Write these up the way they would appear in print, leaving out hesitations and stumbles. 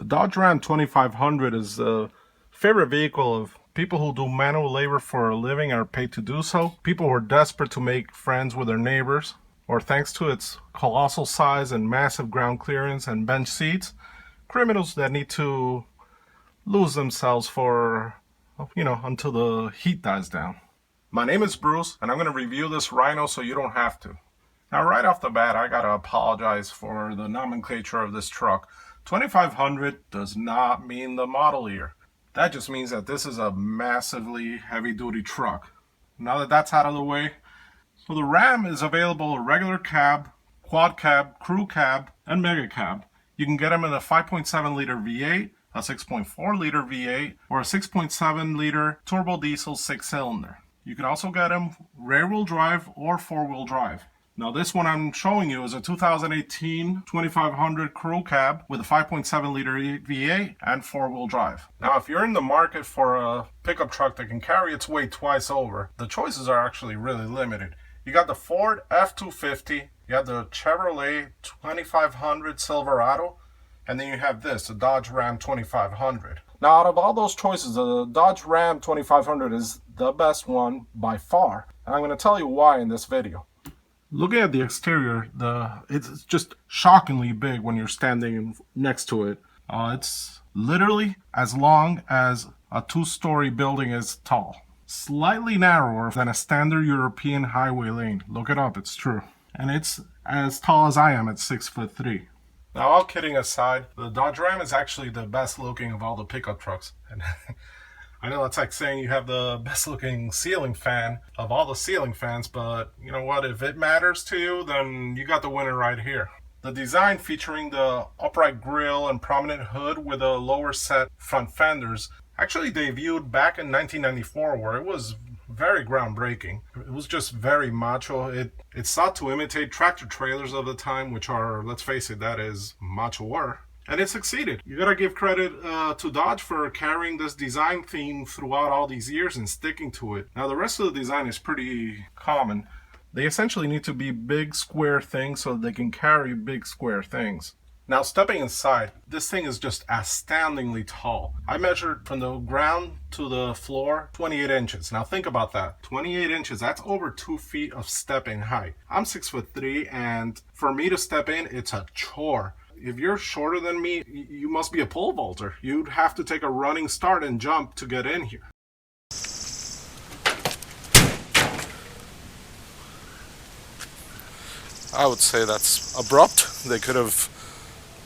Dodge Ram 2500 is a favorite vehicle of people who do manual labor for a living and are paid to do so, people who are desperate to make friends with their neighbors, or thanks to its colossal size and massive ground clearance and bench seats, criminals that need to lose themselves for, until the heat dies down. My name is Bruce, and I'm going to review this Rhino so you don't have to. Now, right off the bat, I got to apologize for the nomenclature of this truck. 2500 does not mean the model year. That just means that this is a massively heavy-duty truck. Now that that's out of the way, so the Ram is available regular cab, quad cab, crew cab, and mega cab. You can get them in a 5.7-liter V8, a 6.4-liter V8, or a 6.7-liter turbo diesel 6-cylinder. You can also get them rear-wheel drive or four-wheel drive. Now this one I'm showing you is a 2018 2500 crew cab with a 5.7-liter V8 and four-wheel drive. Now if you're in the market for a pickup truck that can carry its weight twice over, the choices are actually really limited. You got the Ford F-250, you have the Chevrolet 2500 Silverado, and then you have this, the Dodge Ram 2500. Now out of all those choices, the Dodge Ram 2500 is the best one by far, and I'm going to tell you why in this video. Looking at the exterior, it's just shockingly big when you're standing next to it. It's literally as long as a two-story building is tall. Slightly narrower than a standard European highway lane. Look it up, it's true. And it's as tall as I am at 6'3". Now, all kidding aside, the Dodge Ram is actually the best looking of all the pickup trucks. And I know that's like saying you have the best looking ceiling fan of all the ceiling fans, but you know what? If it matters to you, then you got the winner right here. The design featuring the upright grille and prominent hood with a lower set front fenders actually debuted back in 1994, where it was very groundbreaking. It was just very macho. It sought to imitate tractor trailers of the time, which are, let's face it, that is macho-er. And it succeeded. You gotta give credit to Dodge for carrying this design theme throughout all these years and sticking to it. Now the rest of the design is pretty common. They essentially need to be big square things so they can carry big square things. Now stepping inside, this thing is just astoundingly tall. I measured from the ground to the floor 28 inches. Now think about that. 28 inches, that's over 2 feet of stepping height. I'm 6'3", and for me to step in, it's a chore. If you're shorter than me, you must be a pole vaulter. You'd have to take a running start and jump to get in here. I would say that's abrupt. They could have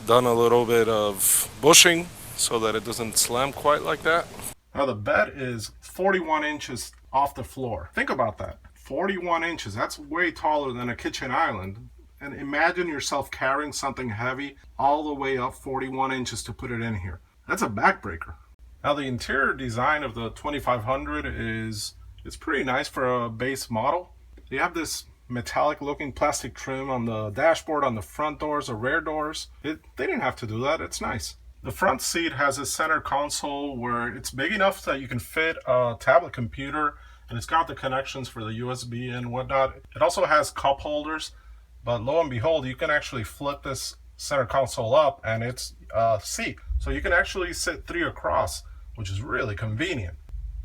done a little bit of bushing so that it doesn't slam quite like that. Now the bed is 41 inches off the floor. Think about that. 41 inches. That's way taller than a kitchen island. And imagine yourself carrying something heavy all the way up 41 inches to put it in here. That's a backbreaker. Now the interior design of the 2500 is pretty nice for a base model. They have this metallic looking plastic trim on the dashboard, on the front doors or rear doors. They didn't have to do that. It's nice. The front seat has a center console where it's big enough that you can fit a tablet computer, and it's got the connections for the USB and whatnot. It also has cup holders. But lo and behold, you can actually flip this center console up and it's a seat. So you can actually sit 3 across, which is really convenient.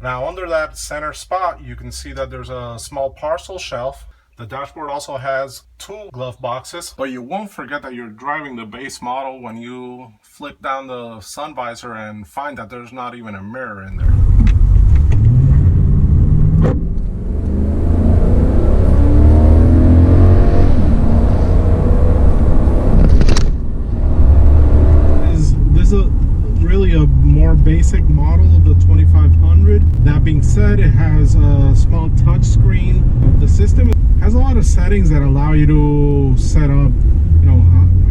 Now under that center spot, you can see that there's a small parcel shelf. The dashboard also has 2 glove boxes, but you won't forget that you're driving the base model when you flip down the sun visor and find that there's not even a mirror in there. Basic model of the 2500. That being said, it has a small touch screen. The system has a lot of settings that allow you to set up,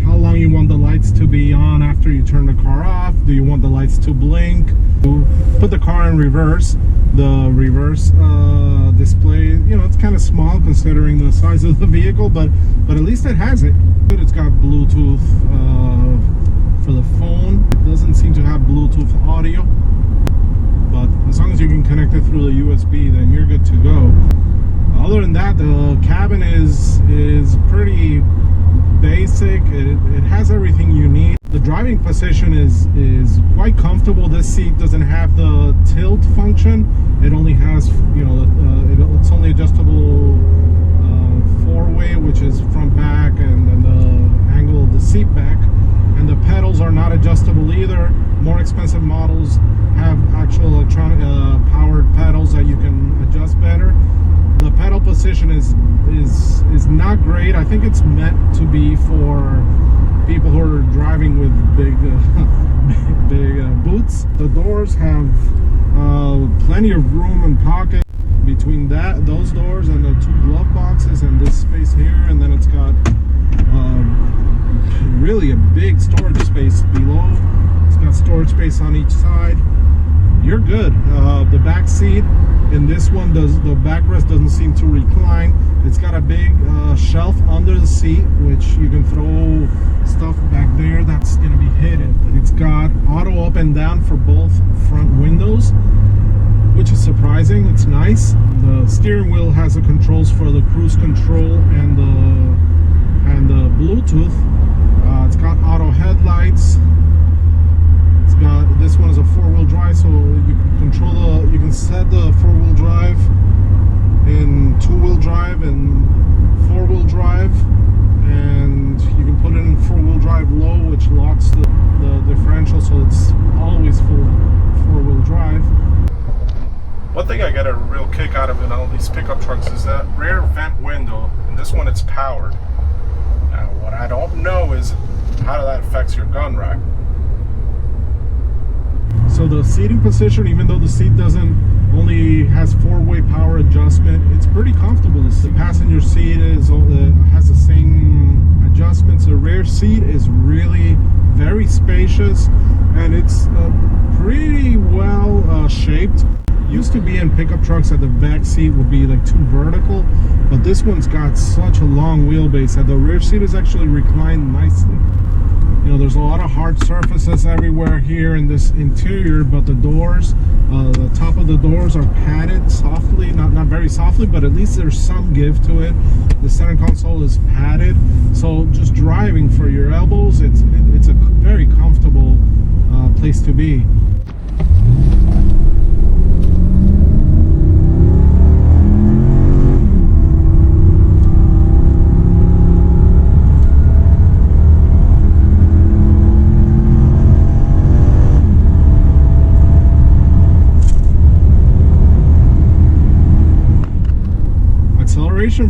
how long you want the lights to be on after you turn the car off. Do you want the lights to blink? To put the car in reverse, the reverse display, it's kind of small considering the size of the vehicle, but at least it has it. It's got Bluetooth for the phone. It doesn't seem to have Bluetooth audio, but as long as you can connect it through the USB, then you're good to go. Other than that, the cabin is pretty basic. It has everything you need. The driving position is quite comfortable. This seat doesn't have the tilt function. It only has, you know, it's only adjustable four-way, which is front back, and then the angle of the seat back. And the pedals are not adjustable either. More expensive models have actual electronic powered pedals that you can adjust better. The pedal position is not great. I think it's meant to be for people who are driving with big boots. The doors have plenty of room and pocket between those doors and the two glove boxes and this space here, and then it's got really a big storage space below. It's got storage space on each side. You're good. The back seat in this one, the backrest doesn't seem to recline. It's got a big shelf under the seat, which you can throw stuff back there that's going to be hidden. It's got auto up and down for both front windows, which is surprising. It's nice. The steering wheel has the controls for the cruise control and the Bluetooth. It's got auto headlights. It's got, this one is a four-wheel drive, so you can control you can set the four-wheel drive in two-wheel drive and four-wheel drive, and you can put it in four-wheel drive low, which locks the differential, so it's always full four-wheel drive. One thing I get a real kick out of in all these pickup trucks is that rear vent window. In this one, it's powered. Now, what I don't know is how that affects your gun rack. So the seating position, even though the seat only has four-way power adjustment, it's pretty comfortable. The passenger seat has the same adjustments. The rear seat is really very spacious, and it's pretty well shaped. Used to be in pickup trucks that the back seat would be like too vertical, but this one's got such a long wheelbase that the rear seat is actually reclined nicely. You know, there's a lot of hard surfaces everywhere here in this interior, but the doors, the top of the doors are padded softly, not very softly, but at least there's some give to it. The center console is padded, so just driving for your elbows, it's a very comfortable place to be.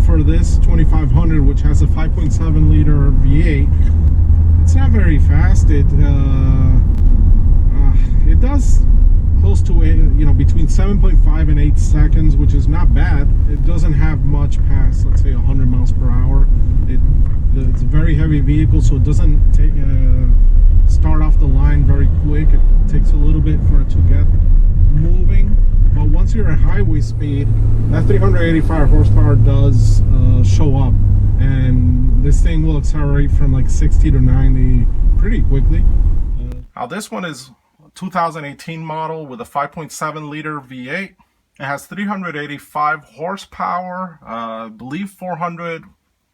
For this 2500, which has a 5.7 liter V8, it's not very fast. It does close to between 7.5 and 8 seconds, which is not bad. It doesn't have much past, let's say, 100 miles per hour. It's a very heavy vehicle, so it doesn't start off the line very quick. It takes a little bit for it to get moving. But once you're at highway speed, that 385 horsepower does show up, and this thing will accelerate from like 60 to 90 pretty quickly. Now this one is a 2018 model with a 5.7 liter V8. It has 385 horsepower, I believe 400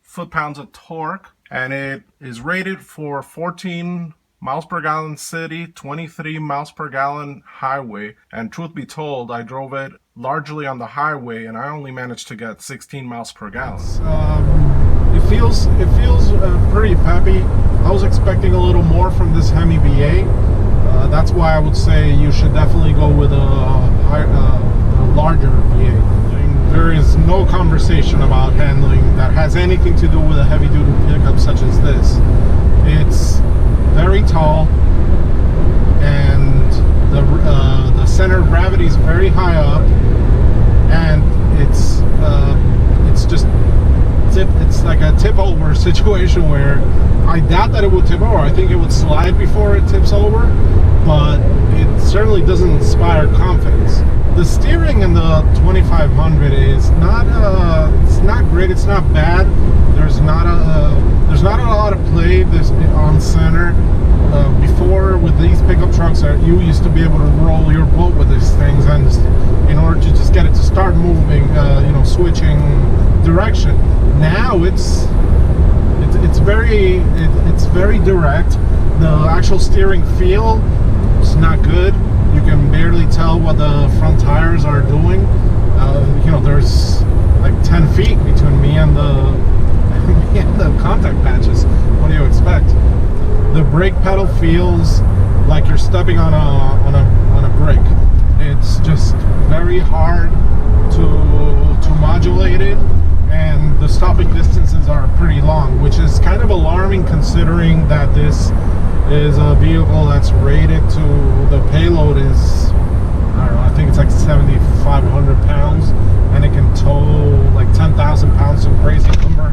foot-pounds of torque, and it is rated for 14 miles per gallon city, 23 miles per gallon highway. And truth be told, I drove it largely on the highway, and I only managed to get 16 miles per gallon. It feels pretty peppy. I was expecting a little more from this Hemi V8. That's why I would say you should definitely go with a larger V8. There is no conversation about handling that has anything to do with a heavy-duty pickup such as this. It's very tall, and the center of gravity is very high up, and it's like a tip over situation where I doubt that it would tip over. I think it would slide before it tips over, but it certainly doesn't inspire confidence. The steering in the 2500 is it's not great. It's not bad. There's not a lot of play on center. Before, with these pickup trucks, you used to be able to roll your boat with these things, and in order to just get it to start moving, switching direction. Now it's very direct. The actual steering feel is not good. You can barely tell what the front tires are doing. There's like 10 feet between me and the contact patches. What do you expect? The brake pedal feels like you're stepping on a brake. It's just very hard to modulate it, and the stopping distances are pretty long, which is kind of alarming considering that this is a vehicle that's rated to, the payload is, I don't know, I think it's like 7,500 pounds, and it can tow like 10,000 pounds of crazy lumber,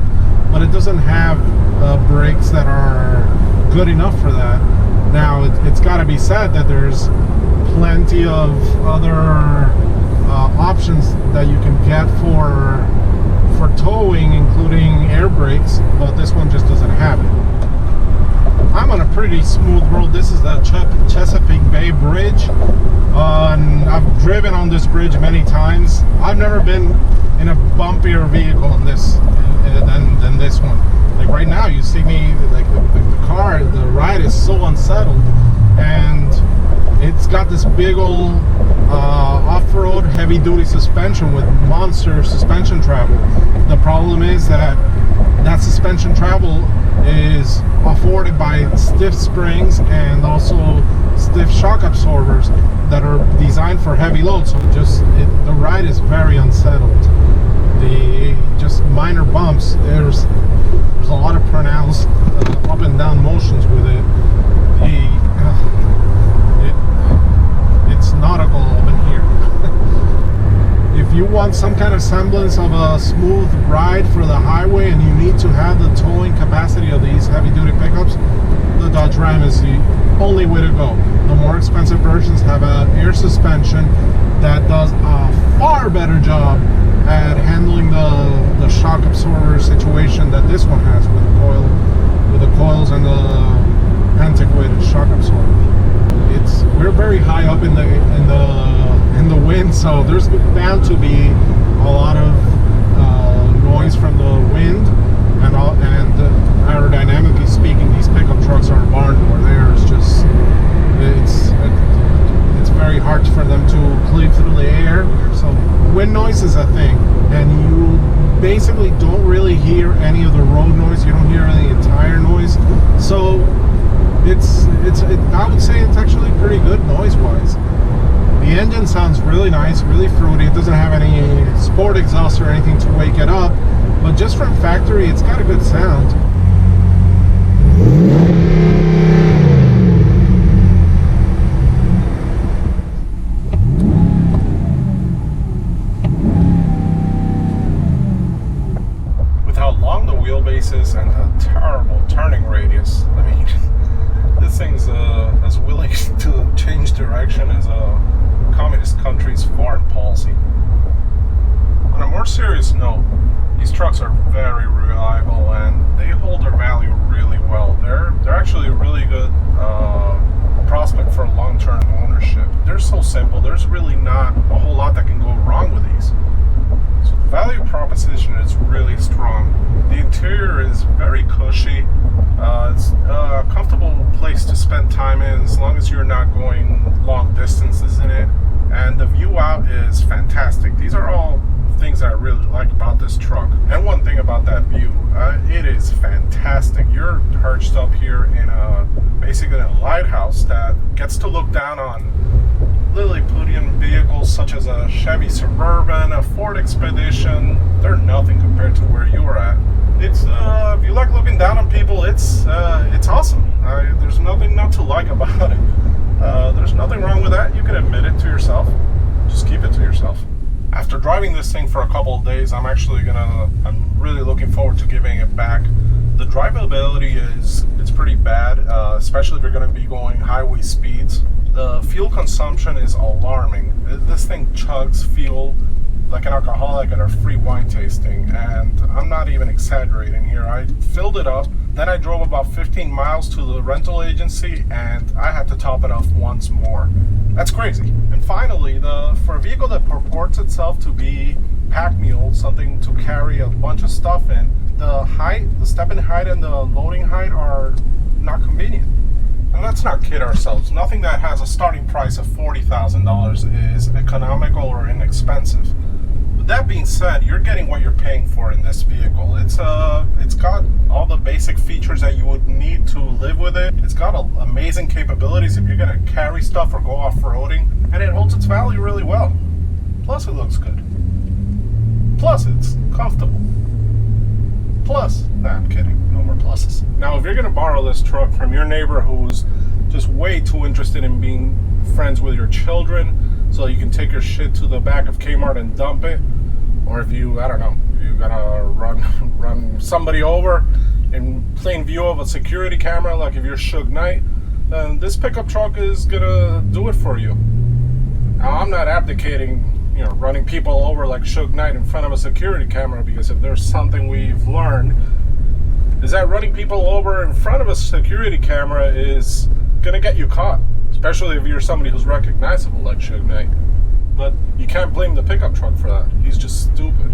but it doesn't have brakes that are good enough for that. Now, it's got to be said that there's plenty of other options that you can get for towing, including air brakes, but this one just doesn't have it. I'm on a pretty smooth road. This is the Chesapeake Bay Bridge. And I've driven on this bridge many times. I've never been in a bumpier vehicle than this one. Like right now, you see me, like the ride is so unsettled, and it's got this big old off-road heavy-duty suspension with monster suspension travel. The problem is that suspension travel is afforded by stiff springs and also stiff shock absorbers that are designed for heavy loads. So the ride is very unsettled. Just minor bumps, there's a lot of pronounced up and down motions with it. It's nautical up in here. If you want some kind of semblance of a smooth ride for the highway and you need to have the towing capacity of these heavy-duty pickups, the Dodge Ram is the only way to go. The more expensive versions have an air suspension that does a far better job at handling the shock absorber situation that this one has with the coils and the antiquated shock absorber. We're very high up in the wind, so there's bound to be a lot of noise from the wind, and aerodynamically speaking, these pickup trucks are a barn door. It's very hard for them to cleave through the air. So wind noise is a thing, and you basically don't really hear any of the road noise. You don't hear any of the tire noise. So I would say it's actually pretty good noise-wise. The engine sounds really nice, really fruity. It doesn't have any sport exhaust or anything to wake it up, but just from factory, it's got a good sound. With how long the wheelbase is and the terrible turning radius, I mean, this thing's as willing to change direction as a communist country's foreign policy. On a more serious note, these trucks are very reliable and they hold their value really well. They're actually a really good prospect for long-term ownership. They're so simple. There's really not a whole lot that can go wrong with these. So the value proposition is really strong. The interior is very cushy. It's a comfortable place to spend time in as long as you're not going long distances in it. And the view out is fantastic. These are all things I really like about this truck. And one thing about that view, it is fantastic. You're perched up here in basically a lighthouse that gets to look down on Lilliputian vehicles such as a Chevy Suburban, a Ford Expedition. They're nothing compared to where you're at. It's if you like looking down on people, it's awesome. There's nothing not to like about it. There's nothing wrong with that. You can admit it to yourself. Just keep it to yourself. After driving this thing for a couple of days, I'm really looking forward to giving it back. The drivability it's pretty bad, especially if you're going to be going highway speeds. The fuel consumption is alarming. This thing chugs fuel like an alcoholic at a free wine tasting, and I'm not even exaggerating here. I filled it up, then I drove about 15 miles to the rental agency, and I had to top it off once more. That's crazy. And finally, for a vehicle that purports itself to be pack mule, something to carry a bunch of stuff in, the stepping height and the loading height are not convenient. And let's not kid ourselves. Nothing that has a starting price of $40,000 is economical or inexpensive. With that being said, you're getting what you're paying for in this vehicle. It's got all the basic features that you would need to live with it. It's got amazing capabilities if you're gonna carry stuff or go off-roading, and it holds its value really well. Plus, it looks good. Plus, it's comfortable. Plus, nah, I'm kidding. No more pluses. Now, if you're gonna borrow this truck from your neighbor who's just way too interested in being friends with your children, so you can take your shit to the back of Kmart and dump it, or if you, I don't know, you gotta run somebody over in plain view of a security camera, like if you're Suge Knight, then this pickup truck is gonna do it for you. Now, I'm not abdicating, running people over like Suge Knight in front of a security camera, because if there's something we've learned, is that running people over in front of a security camera is gonna get you caught, especially if you're somebody who's recognizable like Suge Knight. But you can't blame the pickup truck for that. He's just stupid.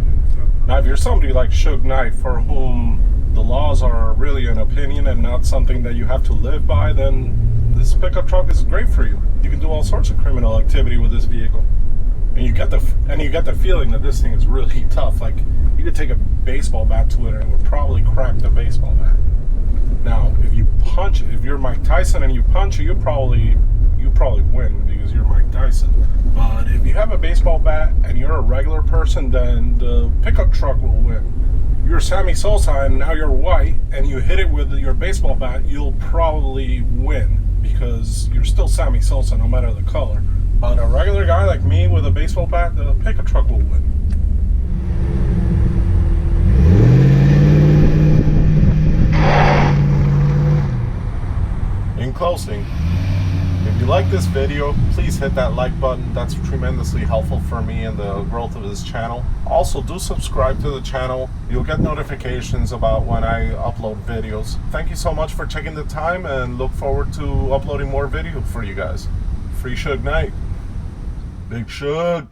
Now, if you're somebody like Suge Knight, for whom the laws are really an opinion and not something that you have to live by, then this pickup truck is great for you. You can do all sorts of criminal activity with this vehicle. And you get the feeling that this thing is really tough. Like, you could take a baseball bat to it and it would probably crack the baseball bat. Now, if you're Mike Tyson and you punch it, you probably win because you're Mike Tyson. But if you have a baseball bat and you're a regular person, then the pickup truck will win. You're Sammy Sosa and now you're white and you hit it with your baseball bat, you'll probably win because you're still Sammy Sosa no matter the color. But a regular guy like me with a baseball bat, the pickup truck will win. In closing, if you like this video, please hit that like button. That's tremendously helpful for me and the growth of this channel. Also, do subscribe to the channel. You'll get notifications about when I upload videos. Thank you so much for taking the time, and look forward to uploading more video for you guys. Free Suge Knight. Big Suge.